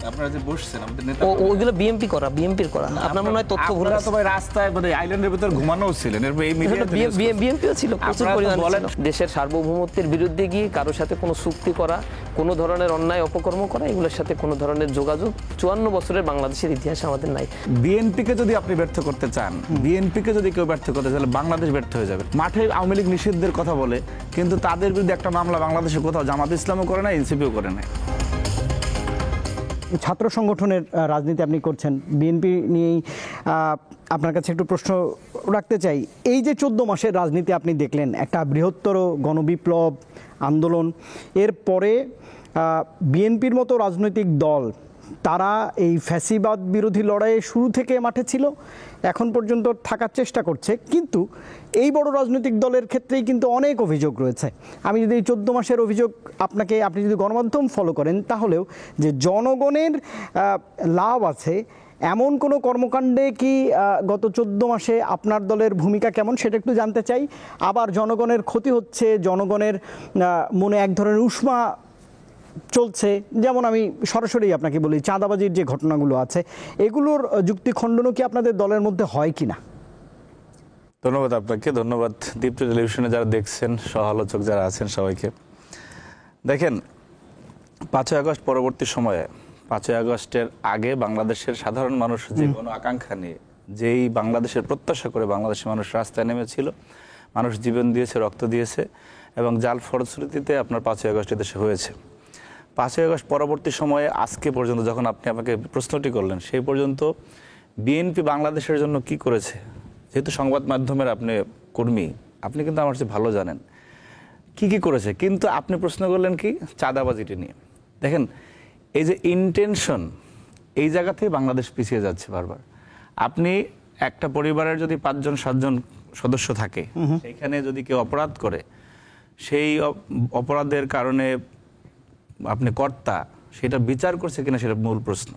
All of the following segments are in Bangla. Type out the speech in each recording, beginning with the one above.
আপনারা যে বসছেন আমাদের নেতা ওইগুলো বিএনপির করা আপনার মনে হয় তথ্য ভুল আপনারা তো ভাই রাস্তায় মানে আইল্যান্ডের ভিতর ঘুমানোও ছিলেন এরপর এই মিডিয়াতে বিএনপিও ছিল প্রচুর পরিমাণে ছিল। দেশের সার্বভৌমত্বের বিরুদ্ধে গিয়ে কারোর সাথে কোনো চুক্তি করা, কোনো ধরনের অন্যায় অপকর্ম করা, এগুলোর সাথে কোনো ধরনের যোগাযোগ 54 বছরের বাংলাদেশের ইতিহাসে আমাদের নাই। বিএনপিকে যদি আপনি ব্যর্থ করতে চান, বিএনপিকে যদি কেউ ব্যর্থ করতে চান, বাংলাদেশ ব্যর্থ হয়ে যাবে। মাঠে আওয়ামী লীগ নিষিদ্ধের কথা বলে, কিন্তু তাদের বিরুদ্ধে একটা মামলা বাংলাদেশে কোথাও জামাত ইসলামও করে না, এনসিপিও করে না। ছাত্র সংগঠনের রাজনীতি আপনি করছেন, বিএনপি নিয়েই আপনার কাছে একটু প্রশ্ন রাখতে চাই। এই যে 14 মাসের রাজনীতি আপনি দেখলেন, একটা বৃহত্তর গণবিপ্লব আন্দোলন, এরপরে বিএনপির মতো রাজনৈতিক দল তারা এই ফ্যাসিবাদ বিরোধী লড়াইয়ে শুরু থেকে মাঠে ছিল, এখন পর্যন্ত থাকার চেষ্টা করছে, কিন্তু এই বড় রাজনৈতিক দলের ক্ষেত্রেই কিন্তু অনেক অভিযোগ রয়েছে। আমি যদি এই 14 মাসের অভিযোগ আপনি যদি গণমাধ্যম ফলো করেন, তাহলেও যে জনগণের লাভ আছে এমন কোনো কর্মকাণ্ডে কি গত 14 মাসে আপনার দলের ভূমিকা কেমন সেটা একটু জানতে চাই। আবার জনগণের ক্ষতি হচ্ছে, জনগণের মনে এক ধরনের উষ্মা চলছে, যেমন আমি সরাসরি আপনাকে বলি, চাঁদাবাজির যে ঘটনাগুলো আছে এগুলোর যুক্তি খণ্ডনও কি আপনাদের দলের মধ্যে হয় কিনা? ধন্যবাদ আপনাকে, ধন্যবাদ দীপ্ত টেলিভিশনে যারা দেখছেন, সহ আলোচক যারা আছেন সবাইকে। দেখেন, 5ই আগস্ট পরবর্তী সময়ে, 5ই আগস্টের আগে বাংলাদেশের সাধারণ মানুষ যে কোনো আকাঙ্ক্ষা নিয়ে, যেই বাংলাদেশের প্রত্যাশা করে বাংলাদেশের মানুষ রাস্তায় নেমেছিল, মানুষ জীবন দিয়েছে, রক্ত দিয়েছে, এবং যার ফলশ্রুতিতে আপনার 5ই আগস্ট দেশে হয়েছে। 5ই আগস্ট পরবর্তী সময়ে আজকে পর্যন্ত, যখন আপনি আমাকে প্রশ্নটি করলেন, সেই পর্যন্ত বিএনপি বাংলাদেশের জন্য কি করেছে, যেহেতু সংবাদ মাধ্যমের আপনি কর্মী, আপনি কিন্তু আমার চেয়ে ভালো জানেন কি কি করেছে। কিন্তু আপনি প্রশ্ন করলেন কি চাঁদাবাজিটি নিয়ে। দেখেন, এই যে ইন্টেনশন, এই জায়গাতেই বাংলাদেশ পিছিয়ে যাচ্ছে বারবার। আপনি একটা পরিবারের যদি 5জন 7জন সদস্য থাকে, সেখানে যদি কেউ অপরাধ করে, সেই অপরাধের কারণে আপনি কর্তা, সেটা বিচার করছে কিনা সেটা মূল প্রশ্ন।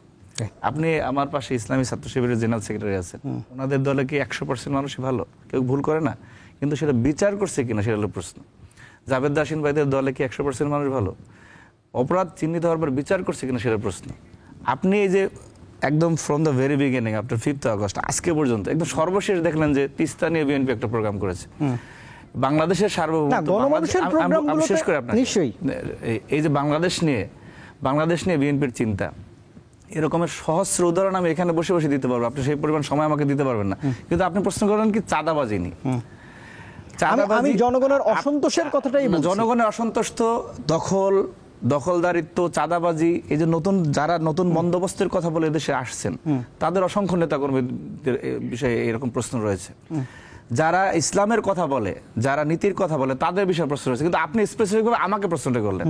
আপনি আমার পাশে ইসলামী ছাত্র শিবিরের জেনারেল সেক্রেটারি আছেন, ওনাদের দলে কি 100% মানুষই ভালো? কেউ ভুল করে না, কিন্তু সেটা বিচার করছে কিনা সেটা হলো প্রশ্ন। জাভেদ দাসিন ভাইদের দলে কি 100% মানুষ ভালো? অপরাধ চিহ্নিত হওয়ার পর বিচার করছে কিনা সেটা প্রশ্ন। আপনি এই যে একদম from the very beginning, after 5th August আজকে পর্যন্ত একদম সর্বশেষ দেখলেন যে তিস্তা নিয়ে বিএনপি একটা প্রোগ্রাম করেছে। বাংলাদেশের সার্বভৌমত্ব শেষ করে আপনার নিশ্চয়ই এই যে বাংলাদেশ নিয়ে বিএনপির চিন্তা, এরকমের সহস্র উদাহরণ আমি এখানে বসে বসে দিতে পারবো, আপনি সেই পরিমাণ সময় আমাকে দিতে পারবেন না। কিন্তু আপনি প্রশ্ন করলেন কি চাঁদাবাজি নিয়ে। আমি জনগণের অসন্তোষের কথাটাই বলছি। জনগণের অসন্তোষ তো দখলদারিত্ব, চাঁদাবাজি, এই যে যারা নতুন বন্দোবস্তের কথা বলে এদেশে আসছেন, তাদের অসংখ্য নেতাকর্মীদের বিষয়ে এরকম প্রশ্ন রয়েছে। যারা ইসলামের কথা বলে, যারা নীতির কথা বলে, তাদের বিষয়ে প্রশ্ন রয়েছে। কিন্তু আপনি স্পেসিফিকভাবে আমাকে প্রশ্নটা করলেন,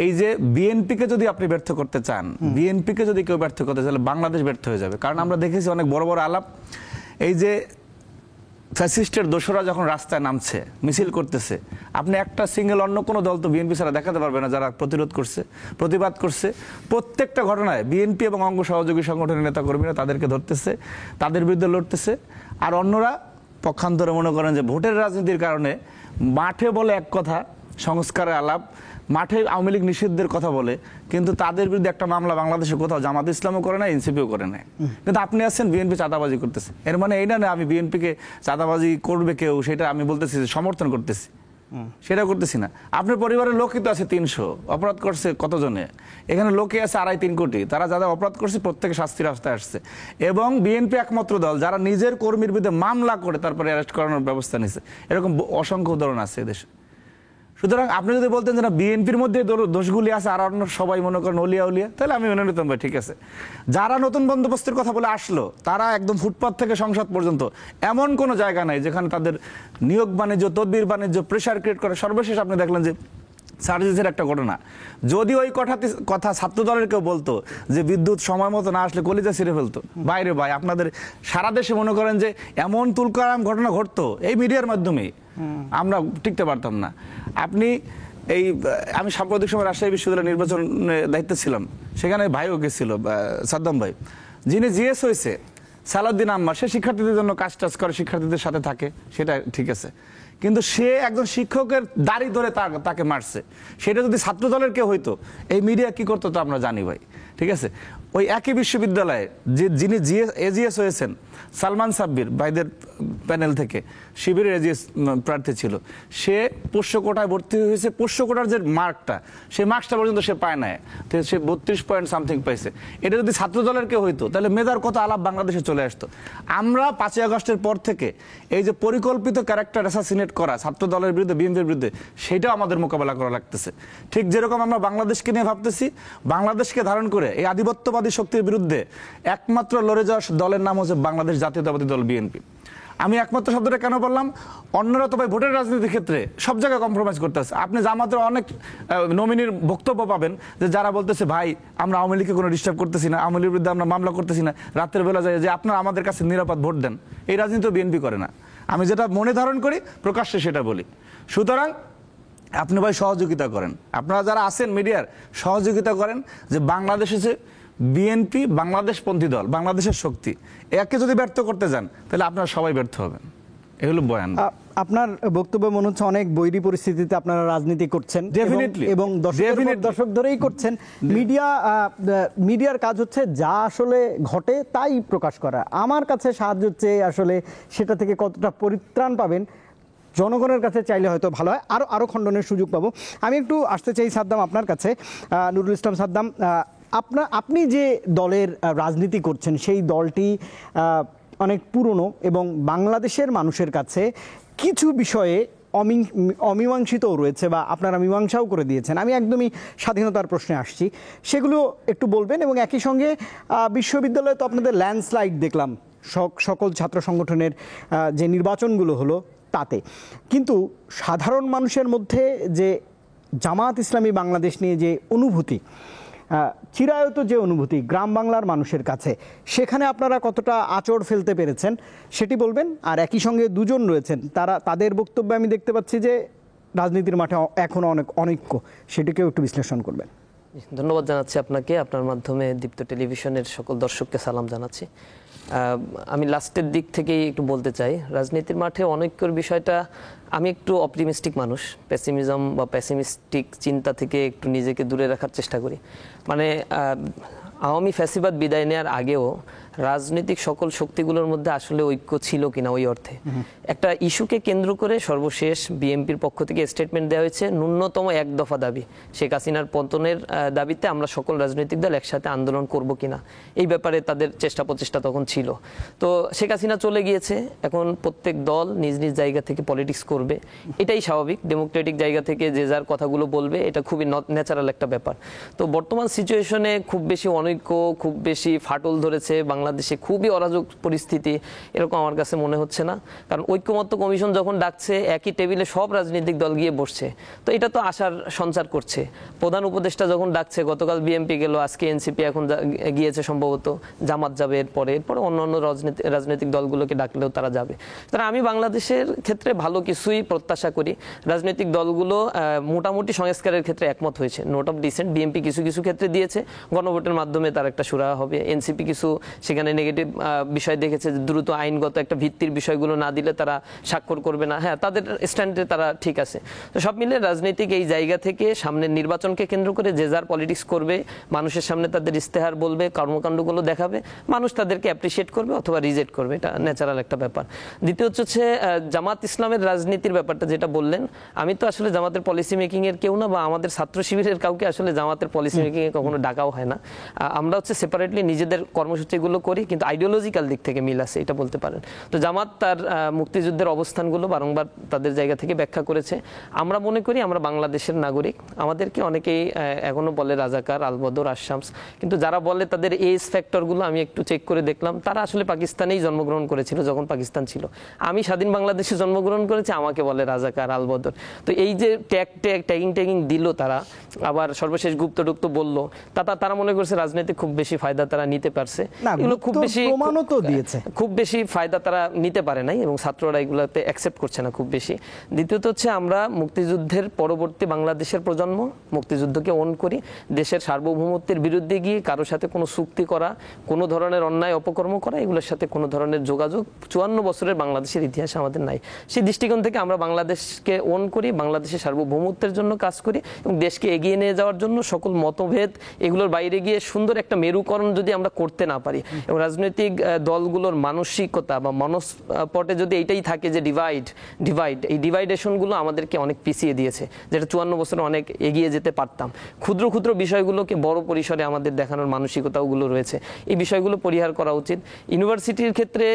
এই যে বিএনপিকে যদি আপনি ব্যর্থ করতে চান, বিএনপিকে যদি কেউ ব্যর্থ করতে চান, বাংলাদেশ ব্যর্থ হয়ে যাবে। কারণ আমরা দেখেছি অনেক বড় বড় আলাপ, এই যে ফ্যাসিস্টের দোসরা যখন রাস্তায় নামছে, মিছিল করতেছে, আপনি একটা সিঙ্গেল অন্য কোনো দল তো বিএনপি ছাড়া দেখাতে পারবে না যারা প্রতিরোধ করছে, প্রতিবাদ করছে। প্রত্যেকটা ঘটনায় বিএনপি এবং অঙ্গ সহযোগী সংগঠনের নেতাকর্মীরা তাদেরকে ধরতেছে, তাদের বিরুদ্ধে লড়তেছে। আর অন্যরা পক্ষান্তরে মনে করেন যে ভোটের রাজনীতির কারণে মাঠে বলে এক কথা, সংস্কারের আলাপ, মাঠে আওয়ামী লীগ নিষিদ্ধের কথা বলে, কিন্তু তাদের বিরুদ্ধে একটা মামলা বাংলাদেশে কোথাও জামাত ইসলামও করে না, এনসিপিও করে না। কিন্তু আপনি আছেন বিএনপি চাঁদাবাজি করতেছে, এর মানে এইটা না আমি বিএনপিকে চাঁদাবাজি করবে কেউ সেটা আমি বলতেছি সমর্থন করতেছি, সেটা করতেছি না। আপনার পরিবারের লোকই তো আছে 300, অপরাধ করছে কতজনে? এখানে লোকে আছে 2.5-3 কোটি, তারা যারা অপরাধ করছে প্রত্যেকে শাস্তির রাস্তায় আসছে। এবং বিএনপি একমাত্র দল যারা নিজের কর্মীর বিরুদ্ধে মামলা করে তারপরে অ্যারেস্ট করানোর ব্যবস্থা নিছে। এরকম অসংখ্য উদাহরণ আছে এদেশে। সুতরাং আপনি যদি বলতেন যে না বিএনপির মধ্যে দোষগুলি আছে আর অন্য সবাই মনে করেন অলিয়া উলিয়া, তাহলে আমি মেনে নিতাম ভাই, ঠিক আছে। যারা নতুন বন্দোবস্তের কথা বলে আসলো, তারা একদম ফুটপাত থেকে সংসদ পর্যন্ত এমন কোনো জায়গা নাই যেখানে তাদের নিয়োগ বাণিজ্য, তদবির বাণিজ্য, প্রেশার ক্রিয়েট করে। সর্বশেষ আপনি দেখলেন যে সার্জিসের একটা ঘটনা, যদি ওই কথা ছাত্র দলের কেউ বলতো যে বিদ্যুৎ সময় মতো না আসলে কলিজা ছিঁড়ে ফেলতো, বাইরে ভাই আপনাদের সারা দেশে মনে করেন যে এমন তুলকালাম ঘটনা ঘটতো এই মিডিয়ার মাধ্যমেই, আমরা টিকতে পারতাম না। আমি সাম্প্রতিক সময় রাজশাহী বিশ্ববিদ্যালয়ের নির্বাচনে দায়িত্বে ছিলাম, সেখানে ভাইও গেছিল, সাদ্দাম ভাই, যিনি জিএস হয়েছে, সালাউদ্দিন আম্মার, সে শিক্ষার্থীদের জন্য কাজ টাজ করে, শিক্ষার্থীদের সাথে থাকে, সেটা ঠিক আছে। কিন্তু সে একজন শিক্ষকের দাড়ি ধরে তাকে মারছে। সেটা যদি ছাত্র দলের কেউ হইতো, এই মিডিয়া কি করতো তো আমরা জানি ভাই। ঠিক আছে, ওই একই বিশ্ববিদ্যালয়ে যিনি এজিএস হয়েছেন, সালমান সাব্বির ভাইদের প্যানেল থেকে শিবিরের এজিএস প্রার্থী ছিল, সে পোষ্য কোটায় ভর্তি হয়েছে। পোষ্য কোটার যে মার্কটা, সেই মার্কসটা পর্যন্ত সে পায় না, সে 32 পয়েন্ট সামথিং পাইছে। এটা যদি ছাত্র দলের কেউ হইতো তাহলে মেধার কত আলাপ বাংলাদেশে চলে আসতো। আমরা 5ই আগস্টের পর থেকে এই যে পরিকল্পিত ক্যারেক্টার অ্যাসাসিনেট করা ছাত্র দলের বিরুদ্ধে, বিএনপির বিরুদ্ধে, সেটাও আমাদের মোকাবেলা করা লাগতেছে। ঠিক যেরকম আমরা বাংলাদেশকে নিয়ে ভাবতেছি, বাংলাদেশকে ধারণ করে এই আধিপত্যবাদী শক্তির বিরুদ্ধে একমাত্র লড়ে যাওয়া দলের নাম হচ্ছে বাংলাদেশ জাতীয়তাবাদী দল, বিএনপি। আমি একমাত্র শব্দটা কেন বললাম? অন্যরা তো ভাই ভোটের রাজনীতির ক্ষেত্রে সব জায়গায় কম্প্রোমাইজ করতেছে। আপনি জামাতের অনেক নমিনির বক্তব্য পাবেন যে যারা বলতেছে ভাই আমরা আওয়ামী লীগকে কোনো ডিস্টার্ব করতেছি না, আওয়ামী লীগের বিরুদ্ধে আমরা মামলা করতেছি না, রাতের বেলা যায় যে আপনারা আমাদের কাছে নিরাপদ ভোট দেন। এই রাজনীতি বিএনপি করে না। আমি যেটা মনে ধারণ করি প্রকাশ্যে সেটা বলি। সুতরাং আপনি ভাই সহযোগিতা করেন, আপনারা যারা আছেন মিডিয়ার, সহযোগিতা করেন যে বাংলাদেশে যে বিএনপি বাংলাদেশপন্থী দল, বাংলাদেশের শক্তি, একে যদি ব্যর্থ করতে যান তাহলে আপনারা সবাই ব্যর্থ হবেন। এগুলো বয়ান। আপনার বক্তব্য মনে হচ্ছে অনেক বৈরী পরিস্থিতিতে আপনারা রাজনীতি করছেন এবং দশক ধরেই করছেন। মিডিয়ার কাজ হচ্ছে যা আসলে ঘটে তাই প্রকাশ করা। আমার কাছে সাহায্য চেয়ে আসলে সেটা থেকে কতটা পরিত্রাণ পাবেন জনগণের কাছে চাইলে হয়তো ভালো হয়, আরও খণ্ডনের সুযোগ পাবো। আমি একটু আসতে চাই সাদ্দাম আপনার কাছে, নুরুল ইসলাম সাদ্দাম, আপনি যে দলের রাজনীতি করছেন সেই দলটি অনেক পুরনো এবং বাংলাদেশের মানুষের কাছে কিছু বিষয়ে অমীমাংসিতও রয়েছে বা আপনারা মীমাংসাও করে দিয়েছেন। আমি একদমই স্বাধীনতার প্রশ্নে আসছি, সেগুলো একটু বলবেন। এবং একই সঙ্গে বিশ্ববিদ্যালয়ে তো আপনাদের ল্যান্ডস্লাইড দেখলাম সকল ছাত্র সংগঠনের যে নির্বাচনগুলো হলো তাতে, কিন্তু সাধারণ মানুষের মধ্যে যে জামাত ইসলামী বাংলাদেশ নিয়ে যে অনুভূতি, চিরায়ত যে অনুভূতি গ্রাম বাংলার মানুষের কাছে, সেখানে আপনারা কতটা আঁচড় ফেলতে পেরেছেন সেটি বলবেন। আর একই সঙ্গে দুজন রয়েছেন, তাদের বক্তব্যে আমি দেখতে পাচ্ছি যে রাজনীতির মাঠে এখনও অনেক অনৈক্য, সেটিকেও একটু বিশ্লেষণ করবেন। ধন্যবাদ জানাচ্ছি আপনাকে, আপনার মাধ্যমে দীপ্ত টেলিভিশনের সকল দর্শককে সালাম জানাচ্ছি। আমি লাস্টের দিক থেকেই একটু বলতে চাই, রাজনীতির মাঠে অনৈক্যর বিষয়টা, আমি একটু অপটিমিস্টিক মানুষ, পেসিমিজম বা পেসিমিস্টিক চিন্তা থেকে একটু নিজেকে দূরে রাখার চেষ্টা করি। মানে আওয়ামী ফ্যাসিবাদ বিদায় নেওয়ার আগেও রাজনৈতিক সকল শক্তিগুলোর মধ্যে আসলে ঐক্য ছিল কিনা ওই অর্থে একটা ইস্যুকে কেন্দ্র করে সর্বশেষ বিএনপির পক্ষ থেকে স্টেটমেন্ট দেওয়া হয়েছে, ন্যূনতম এক দফা দাবি, শেখ হাসিনার পতনের দাবিতে আমরা সকল রাজনৈতিক দল একসাথে আন্দোলন করব কিনা, এই ব্যাপারে তাদের চেষ্টা প্রচেষ্টা তখন ছিল। তো শেখ হাসিনা চলে গিয়েছে, এখন প্রত্যেক দল নিজ নিজ জায়গা থেকে পলিটিক্স করবে, এটাই স্বাভাবিক। ডেমোক্রেটিক জায়গা থেকে যে যার কথাগুলো বলবে, এটা খুবই ন্যাচারাল একটা ব্যাপার। তো বর্তমান সিচুয়েশনে খুব বেশি অনৈক্য, খুব বেশি ফাটল ধরেছে বাংলাদেশে, খুবই অরাজক পরিস্থিতি, এরকম আমার কাছে মনে হচ্ছে না। কারণ ঐক্যমত্য কমিশন যখন ডাকছে, একই টেবিলে সব রাজনৈতিক দল গিয়ে বসছে, তো এটা তো আশার সঞ্চার করছে। প্রধান উপদেষ্টা যখন ডাকছে, গতকাল বিএনপি গেল, আজকে এনসিপি এখন গিয়েছে, সম্ভবত জামাত যাবে এরপরে অন্য রাজনৈতিক দলগুলোকে ডাকলেও তারা যাবে। তারা আমি বাংলাদেশের ক্ষেত্রে ভালো কিছুই প্রত্যাশা করি। রাজনৈতিক দলগুলো মোটামুটি সংস্কারের ক্ষেত্রে একমত হয়েছে, নোট অফ ডিসেন্ট বিএনপি কিছু কিছু ক্ষেত্রে দিয়েছে, গণভোটের মাধ্যমে তার একটা সুরা হবে। এনসিপি কিছু সেখানে নেগেটিভ বিষয় দেখেছে, দ্রুত আইনগত একটা ভিত্তির বিষয়গুলো না দিলে তারা স্বাক্ষর করবে না। হ্যাঁ, তাদের স্ট্যান্ডে তারা ঠিক আছে। তো সব মিলে রাজনৈতিক এই জায়গা থেকে সামনের নির্বাচনকে কেন্দ্র করে যে যার পলিটিক্স করবে, মানুষের সামনে তাদের ইস্তেহার বলবে, কর্মকাণ্ডগুলো দেখাবে, মানুষ তাদেরকে অ্যাপ্রিসিয়েট করবে অথবা রিজেক্ট করবে, এটা ন্যাচারাল একটা ব্যাপার। দ্বিতীয় হচ্ছে জামাত ইসলামের রাজনীতির ব্যাপারটা যেটা বললেন, আমি তো আসলে জামাতের পলিসি মেকিং এর কেউ না, বা আমাদের ছাত্র শিবিরের কাউকে আসলে জামাতের পলিসি মেকিং এ কখনো ডাকাও হয় না। আমরা হচ্ছে সেপারেটলি নিজেদের কর্মসূচিগুলো করি, কিন্তু আইডিওলজিক্যাল দিক থেকে মিল আছে, এটা বলতে পারেন। তো জামাত তার মুক্তিযুদ্ধের অবস্থানগুলো বারংবার তাদের জায়গা থেকে ব্যাখ্যা করেছে। আমরা মনে করি আমরা বাংলাদেশের নাগরিক, আমাদেরকে অনেকেই এখনো বলে রাজাকার, আলবদর, আশামস, কিন্তু যারা বলে তাদের এজ ফ্যাক্টরগুলো আমি একটু চেক করে দেখলাম, তারা আসলে পাকিস্তানেই জন্মগ্রহণ করেছিল যখন পাকিস্তান ছিল। আমি স্বাধীন বাংলাদেশে জন্মগ্রহণ করেছি, আমাকে বলে রাজাকার, আলবদর। তো এই যে ট্যাগিং দিল তারা, আবার সর্বশেষ গুপ্ত বললো, তারা মনে করছে রাজনীতি খুব বেশি ফায়দা তারা নিতে পারছে, না, এগুলো খুব গুরুত্ব বেশি প্রমাণও তো দিয়েছে। খুব বেশি ফায়দা তারা নিতে পারে নাই এবং ছাত্ররা এগুলোতে অ্যাকসেপ্ট করছে না খুব বেশি। দ্বিতীয়ত হচ্ছে আমরা মুক্তিযুদ্ধের পরবর্তী বাংলাদেশের প্রজন্ম মুক্তিযুদ্ধকে ওন করি, দেশের সার্বভৌমত্বের বিরুদ্ধে গিয়ে কারোর সাথে কোনো চুক্তি করা, কোনো ধরনের অন্যায় অপকর্ম করা, এগুলোর সাথে কোনো ধরনের যোগাযোগ 54 বছরের বাংলাদেশের ইতিহাসে আমাদের নাই। সেই দৃষ্টিকোণ থেকে আমরা বাংলাদেশকে ওন করি, বাংলাদেশের সার্বভৌমত্বের জন্য কাজ করি এবং দেশকে এগিয়ে নিয়ে যাওয়ার জন্য সকল মতভেদ এগুলোর বাইরে গিয়ে সুন্দর একটা মেরুকরণ যদি আমরা করতে না পারি এবং রাজনৈতিক দলগুলোর মানসিকতা বা মনস্পটে যদি এইটাই থাকে যে ডিভাইড এই ডিভাইডেশনগুলো আমাদেরকে অনেক পিছিয়ে দিয়েছে, যেটা 54 বছরে অনেক এগিয়ে যেতে পারতাম। ক্ষুদ্র ক্ষুদ্র বিষয়গুলোকে বড় পরিসরে আমাদের দেখানোর মানসিকতাগুলো রয়েছে, এই বিষয়গুলো পরিহার করা উচিত। ইউনিভার্সিটির ক্ষেত্রে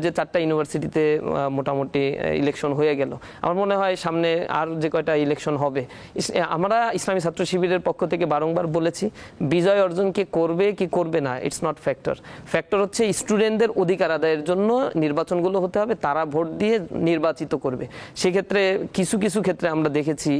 যে 4টা ইউনিভার্সিটিতে মোটামুটি ইলেকশন হয়ে গেল, আমার মনে হয় সামনে আর যে কয়টা ইলেকশন হবে, আমরা ইসলামী ছাত্র শিবিরের পক্ষ থেকে বারংবার বলেছি বিজয় অর্জন কে করবে কি করবে না ইটস নট ফ্যাক্টর হচ্ছে স্টুডেন্টদের অধিকার আদায়ের জন্য নির্বাচনগুলো হতে হবে, তারা ভোট দিয়ে নির্বাচিত করবে। সেক্ষেত্রে কিছু কিছু ক্ষেত্রে আমরা দেখেছি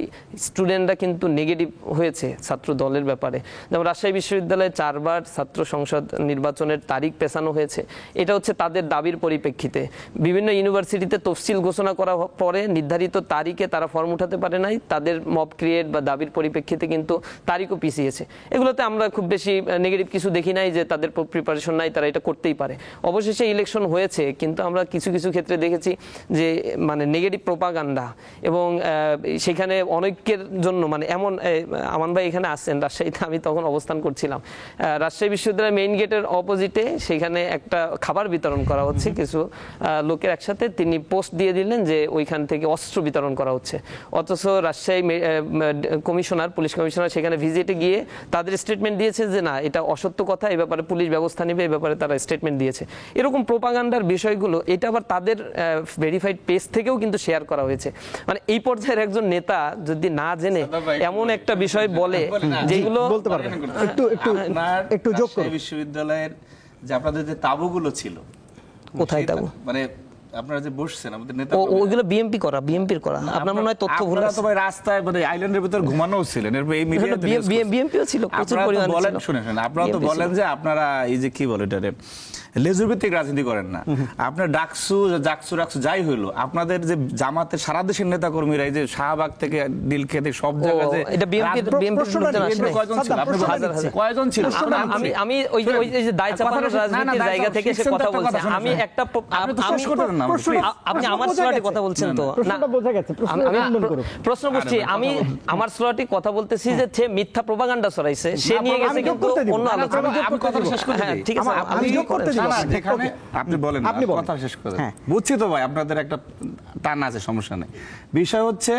স্টুডেন্টরা কিন্তু নেগেটিভ হয়েছে ছাত্র দলের ব্যাপারে। যেমন রাজশাহী বিশ্ববিদ্যালয়ে 4 বার ছাত্র সংসদ নির্বাচনের তারিখ পেছানো হয়েছে, এটা হচ্ছে তাদের দাবির পরিপ্রেক্ষিতে। বিভিন্ন ইউনিভার্সিটিতে তফসিল ঘোষণা করা পরে নির্ধারিত তারিখে তারা ফর্ম উঠাতে পারে নাই, তাদের মব ক্রিয়েট বা দাবির পরিপ্রেক্ষিতে কিন্তু তারিখও পিছিয়েছে। এগুলোতে আমরা খুব বেশি নেগেটিভ কিছু দেখি নাই যে তাদের প্রিপারেশন নাই, তারা এটা করতেই পারে। অবশেষে ইলেকশন হয়েছে, কিন্তু আমরা কিছু কিছু ক্ষেত্রে দেখেছি যে মানে নেগেটিভ প্রোপাগান্ডা এবং সেখানে অনেকের জন্য মানে এমন, আমান ভাই এখানে আসছেন রাজশাহীতে, আমি তখন অবস্থান করছিলাম রাজশাহী বিশ্ববিদ্যালয়ের মেইন গেটের অপোজিটে, সেখানে একটা খাবার বিতরণ করা হচ্ছে কিছু লোকের একসাথে, তিনি পোস্ট দিয়ে দিলেন যে ওইখান থেকে অস্ত্র বিতরণ করা হচ্ছে, অথচ রাজশাহী কমিশনার, পুলিশ কমিশনার সেখানে ভিজিটে গিয়ে তাদের স্টেটমেন্ট দিয়েছে যে না, এটা অসত্য কথা, এই ব্যাপারে পুলিশ ব্যবস্থা নেবে, এই ব্যাপারে তারা স্টেটমেন্ট দিয়েছে। এরকম প্রোপাগান্ডার বিষয়গুলো এটা আবার তাদের ভেরিফাইড পেজ থেকেও কিন্তু শেয়ার করা হয়েছে। মানে এই পর্যায়ের একজন নেতা যদি না জেনে এমন একটা বিষয় বলে যেগুলো বলতে পারবেন, একটু যোগ করুন। বিশ্ববিদ্যালয়ের যে আপনাদের যে তাবুগুলো ছিল, কোথায় তাবু? মানে আপনারা যে বসছেন আমাদের নেতা, ওইগুলো বিএমপির করা, আপনার মনে হয় তথ্য ভুল আছে। আপনারা তো ভাই রাস্তায় মানে আইল্যান্ডের ভিতর ঘুমানোও ছিলেন, এরপর এই মিডিয়াতে বিএমপিও ছিল প্রচুর পরিমাণে। বলেন, শুনেন, আপনারা তো বলেন যে আপনারা এই যে কি বলে এটারে লেজুর ভিত্তিক রাজনীতি করেন না, আপনার ডাকসু যাই হইলো, আপনাদের যে জামাতের সারা দেশের নেতা কর্মীরা এই যে শাহবাগ থেকে নীলক্ষেতে সব জায়গায়, এটা বিএমপির কয়জন ছিল? আমি ওই যে দায় চাপানোর রাজনীতির জায়গা থেকে সে কথা বলছে। আমি একটা আপনি আমার স্লটে কথা বলছেন তো না, প্রশ্ন করছি, আমি আমার স্লটে কথা বলতেছি যে সে মিথ্যা প্রোপাগান্ডা ছড়াইছে, সে নিয়ে গেছে কিন্তু অন্য আলোচনা। আমি কথা শেষ করতে দিই, ঠিক আছে, আমি যোগ করতে না, যেখানে আপনি বলেন, আপনি কথা শেষ করেন। বুঝছি তো ভাই আপনাদের একটা টান আছে, সমস্যা নেই। বিষয় হচ্ছে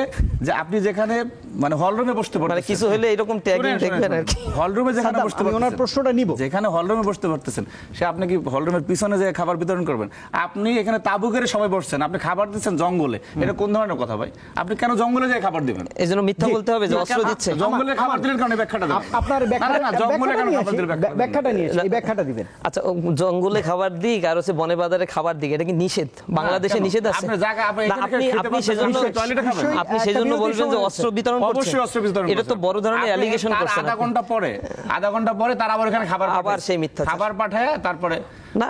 যে আপনি যেখানে মানে হলরুমে বসতে পারতেছেন, মানে কিছু হলে এরকম ট্যাগিং দেখবেন আর কি, হলরুমে যেখানে বসতে পারতেছেন, ওনার প্রশ্নটা নিব, যেখানে হলরুমে বসতে পারতেছেন, সে আপনি কি হলরুমের পিছনে যে খাবার বিতরণ করবেন? আপনি এখানে তাবু করে সবাই বসছেন, আপনি খাবার দিচ্ছেন জঙ্গলে, এটা কোন ধরনের কথা ভাই? আপনি কেন জঙ্গলে যায় খাবার দিবেন? এজন্য মিথ্যা বলতে হবে যে অস্ত্র দিচ্ছে। জঙ্গলে খাবার দিলেন কারণে ব্যাখ্যাটা দেন, আপনার জঙ্গলে কেন খাবার দিলেন ব্যাখ্যাটা নিয়ে এই ব্যাখ্যাটা দিবেন। আচ্ছা, জঙ্গলে খাবার দিক আর হচ্ছে বনে বাজারে খাবার দিক, এটা কি নিষেধ? বাংলাদেশে নিষেধ আছে? আপনি সেজন্য বলবেন যে অস্ত্র বিতরণ করছেন? অবশ্যই অস্ত্র বিতরণ করছেন। এটা তো বড় ধরনের অ্যালিগেশন করছেন। আধা ঘন্টা পরে তারা আবার এখানে খাবার আবার সেই মিথ্যা খাবার পাঠায়, তারপরে না